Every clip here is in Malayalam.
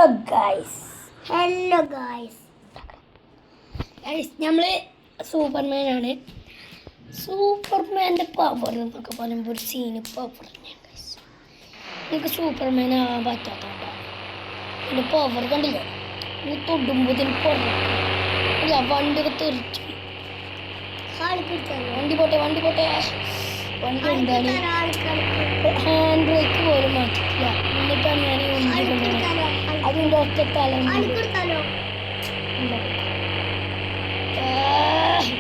ഗൈസ് നമ്മൾ സൂപ്പർമാനാണ്. സൂപ്പർമാൻ്റെ പവർ എന്നൊക്കെ പറയുമ്പോൾ ഒരു സീന് പവർ തന്നെയാണ് ഗൈസ്. നിങ്ങൾക്ക് സൂപ്പർമാൻ ആവാൻ പറ്റാത്തതുകൊണ്ടാണ്. എൻ്റെ പവർ കണ്ടില്ല, നീ തൊടുമ്പോൾ ഇതിന് പുറകില്ല വണ്ടിയൊക്കെ തെറിച്ചു. വണ്ടി പോട്ടെ വണ്ടി എന്താണ് ഹാൻഡ് ബ്രേക്ക് പോലും മാറ്റിട്ടില്ല. എന്നിട്ടാണ് ഞാൻ ഈ വണ്ടി കൊണ്ടുപോകുന്നത്. അതിൻ്റെ ഒറ്റ തലം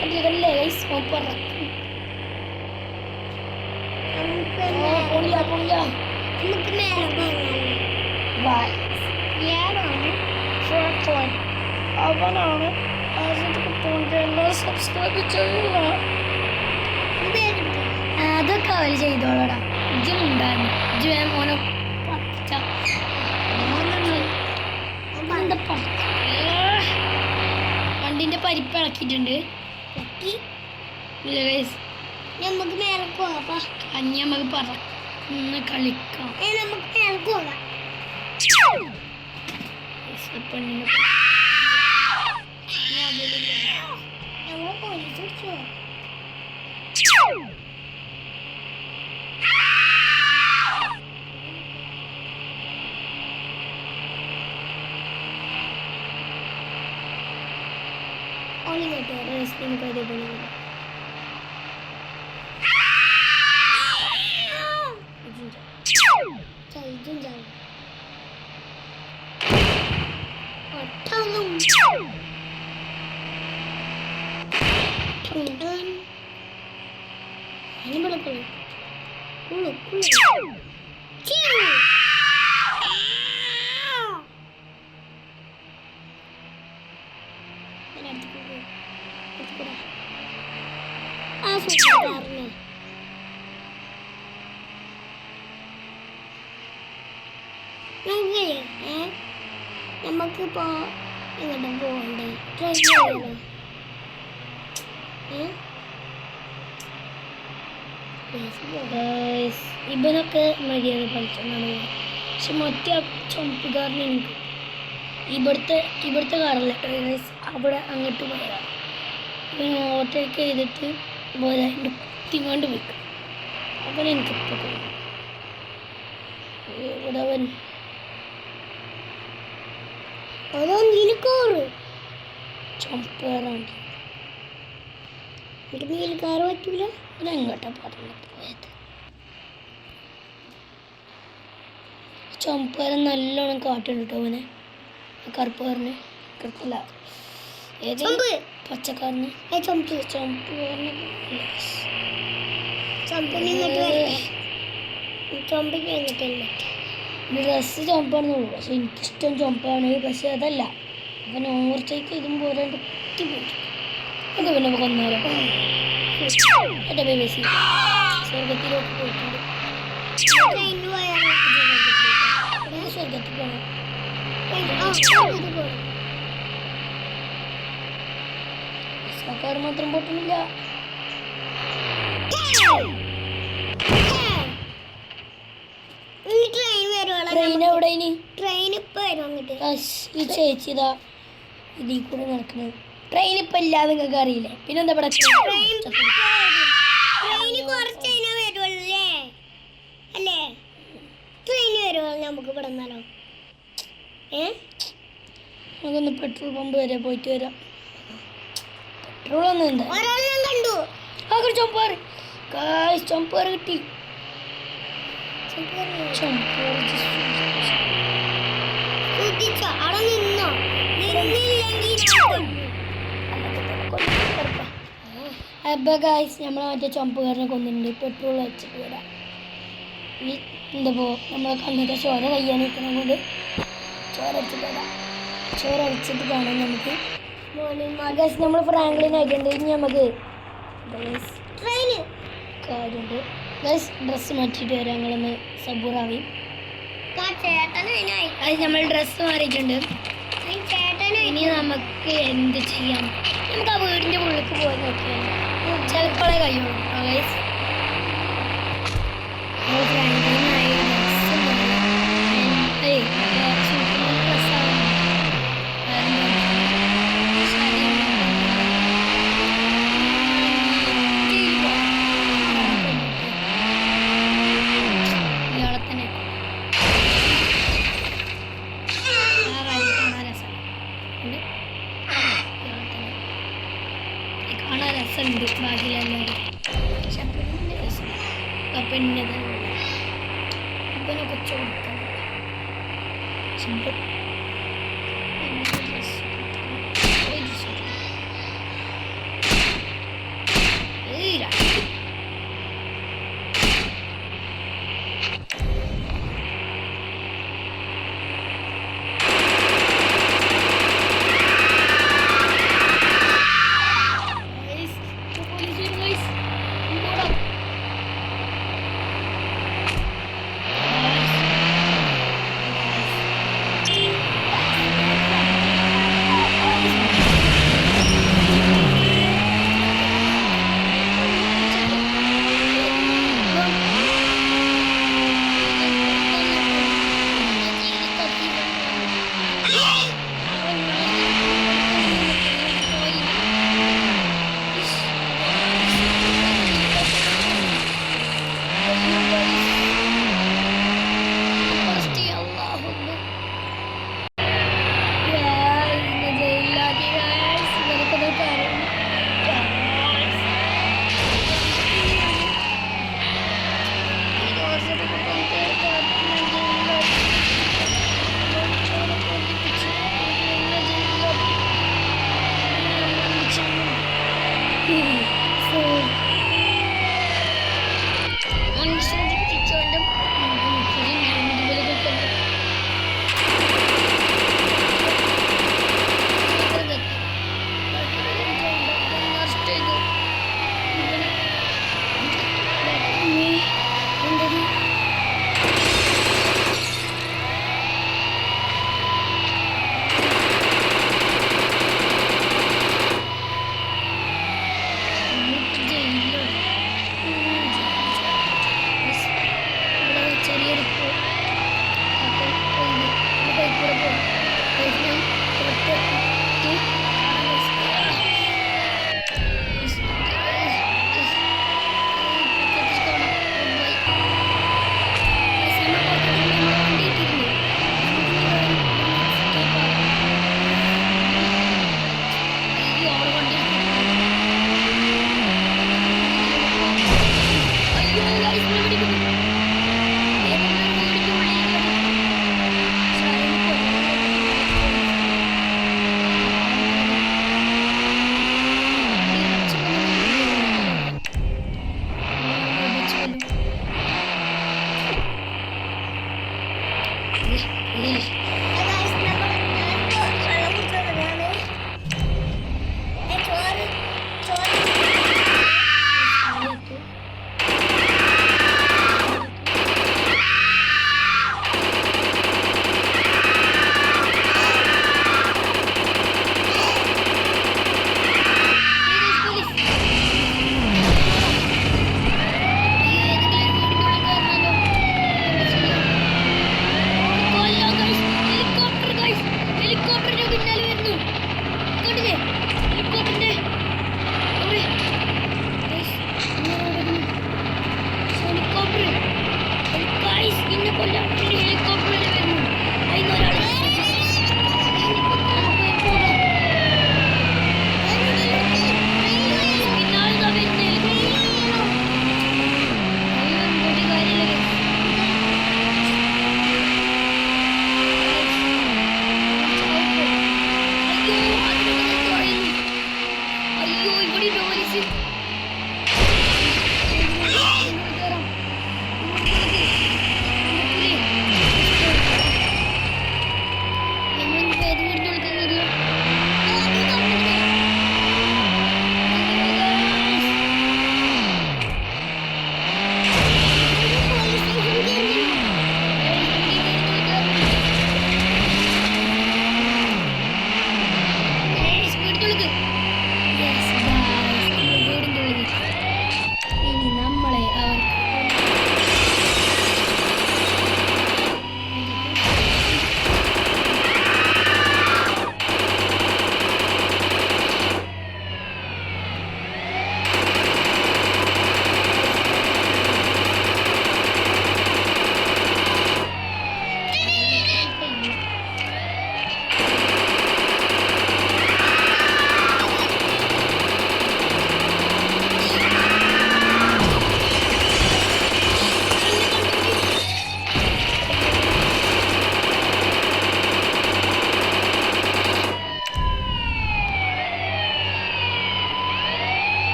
കണ്ടില്ലേ ഗൈസ്, പറക്കും അവനാണ്. സബ്സ്ക്രൈബ് ചെയ്യില്ല, അതൊക്കെ അവർ ചെയ്തോളടാ. ഇജ്ജും ഉണ്ടായിരുന്നു, ഇജ്ജ് വേഗം മോനെ പച്ച വണ്ടിൻ്റെ പരിപ്പ് ഇളക്കിയിട്ടുണ്ട്. നമുക്ക് മേലെ പോകാം, കഞ്ഞി നമുക്ക് പറന്ന് കളിക്കാം. നമുക്ക് മേലെ പോകാം. പെണ്ണിന് ഞങ്ങൾ പോലീസ് പിടിച്ചോ? നമുക്കിപ്പോ എങ്ങോട്ടും പോകണ്ടേ? ഇവനൊക്കെ മര്യാദ കളിച്ചെന്നാണ്. പക്ഷെ മറ്റേ ചുമപ്പുകാരനെ എനിക്ക് ഇവിടുത്തെ കാറല്ല അവിടെ അങ്ങോട്ട് പോയതാണ്. ഇവൻ ഓവർടേക്ക് ചെയ്തിട്ട് പോലെ അതിൻ്റെ കുത്തിങ്ങാണ്ട് പോയിക്കും. അവൻ എനിക്കിപ്പോൾ തോന്നുന്നു ഇവിടെ അവൻ ചുമപ്പുകാരാണ്. നീലക്കാറ് പറ്റൂല. എങ്ങോട്ടാ പറഞ്ഞു പോയത്? ചുമപ്പുകാരൻ നല്ലോണം കാട്ടുണ്ട് കേട്ടോ അവനെ. കറുപ്പുകാരന് കറുപ്പല്ല, ഏത് പച്ചക്കാരന് ചുമപ്പുകാരന് ഡ്രസ്സ് ചുമപ്പാണെന്നുള്ളൂ. പക്ഷെ എനിക്കിഷ്ടം ചുമപ്പാണ്. പക്ഷെ അതല്ല, അവൻ ഓവർടേക്ക് ഇതും പോരാണ്ട് കുത്തി പോയി. അത് പിന്നെ കൊന്നാലോ എൻ്റെ ബേബി സ്വർഗത്തിലോട്ട് പോയിട്ടുണ്ട്. സ്വർഗത്തിൽ പോകണം. സർക്കാർ മാത്രം പൊട്ടുന്നില്ല. ട്രെയിൻ എവിടെ? ട്രെയിൻ ഇപ്പൊ ഈ ചേച്ചിതാ ഇതിൽ കൂടെ നടക്കുന്നത്. ട്രെയിൻ ഇപ്പൊ ഇല്ല, നിങ്ങൾക്ക് അറിയില്ലേ? പിന്നെന്താ ഇവിടെ നമുക്ക് പെടുന്നാലോ? നമുക്കൊന്ന് പെട്രോൾ പമ്പ് വരെ പോയിട്ട് വരാം. പെട്രോൾ ഒന്നും കണ്ടു. ചുമപ്പേർ കിട്ടി. നമ്മൾ മറ്റേ ചുമപ്പുകാരനെ കൊന്നിട്ടുണ്ട്. പെട്രോൾ വെച്ചിട്ട് വരാം. ഈ എന്താ നമ്മളെ കണ്ണിൻ്റെ ചോര കയ്യാൻ നിൽക്കണം കൊണ്ട് ചോര അടിച്ചിട്ട് വരാം. ചോര അടിച്ചിട്ട് കാണാം നമുക്ക്. നമ്മൾ ഫ്രാങ്ക്ലിൻ ആയിട്ടുണ്ട്. ഇനി നമുക്ക് കാര്യമുണ്ട്. ഡ്രസ്സ് മാറ്റിയിട്ട് വരാം. ഞങ്ങളൊന്ന് സബൂറാവി. അത് നമ്മൾ ഡ്രസ്സ് മാറിയിട്ടുണ്ട്. ഇനി നമുക്ക് എന്ത് ചെയ്യാം? നമുക്ക് ആ വീടിൻ്റെ ഉള്ളിലേക്ക് പോയി നോക്കിയാൽ ചിലപ്പോഴേ കഴിയുള്ളൂ. ഫ്രാങ്ക്ലിനായി ഡ്രസ്സ് പിന്നെ ഇവനൊക്കെ ചോദിക്കണം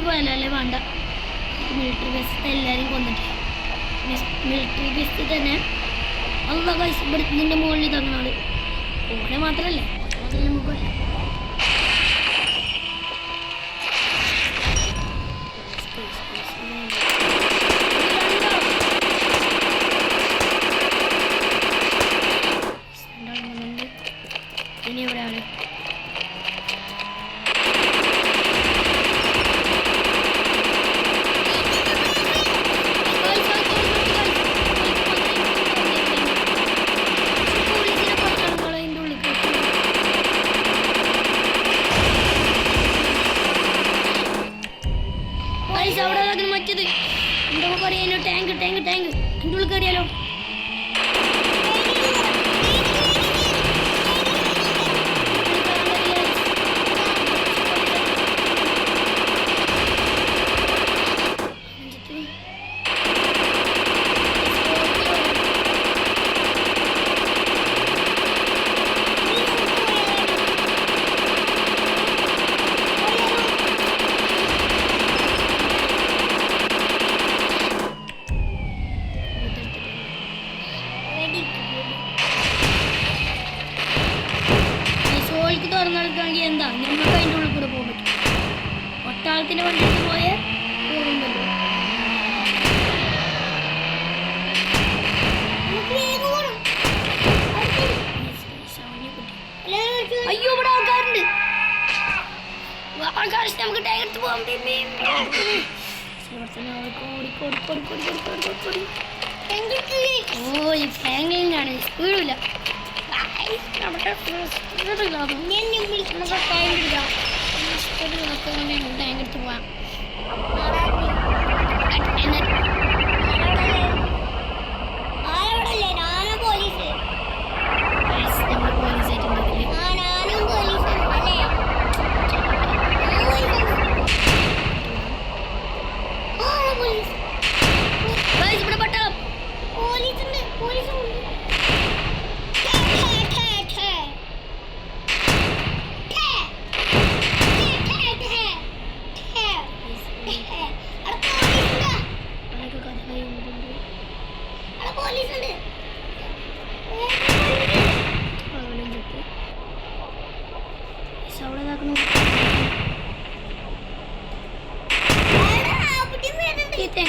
പോയാലോ അല്ലേ വേണ്ട. മിലിറ്ററി ബേസ് എല്ലാവരും കൊന്നിട്ട് മിലിറ്ററി ബേസ് തന്നെ അല്ല ഗൈസ് ഇതിൻ്റെ മുകളിൽ തന്നാള് ഓനെ മാത്രമല്ല നമുക്ക് കൊല്ലാം. ഇനി എവിടെയാണ് അവിടെ മറ്റത് എന്താ പറയാലോ ടാങ്ക് ടാങ്ക് ടാങ്ക് അതിൻ്റെ ഉള്ളിൽ കയറിയാലോ. സോളിക്ക് തുറന്നെടുക്കുകയാണെങ്കിൽ എന്താ നമുക്ക് അതിൻ്റെ ഉള്ളിൽ കൂടെ പോകാൻ പറ്റും. ഒട്ടാളത്തിൻ്റെ വണ്ടിക്ക് പോയാൽ പോകുന്നുണ്ടല്ലോ. അയ്യോ ഇവിടെ ആൾക്കാരുണ്ട്. ആൾക്കാർ നമുക്ക് ടൈഗർത്ത് പോകാം. ഓ ഈ ഫ്രാങ്ക്ലിനാണ് സ്പീഡില്ല. ടൈഗർത്ത് പോവാം. ഇവിടെ പട്ടാളം പോലീസുണ്ട് പോലീസുണ്ട്. Kita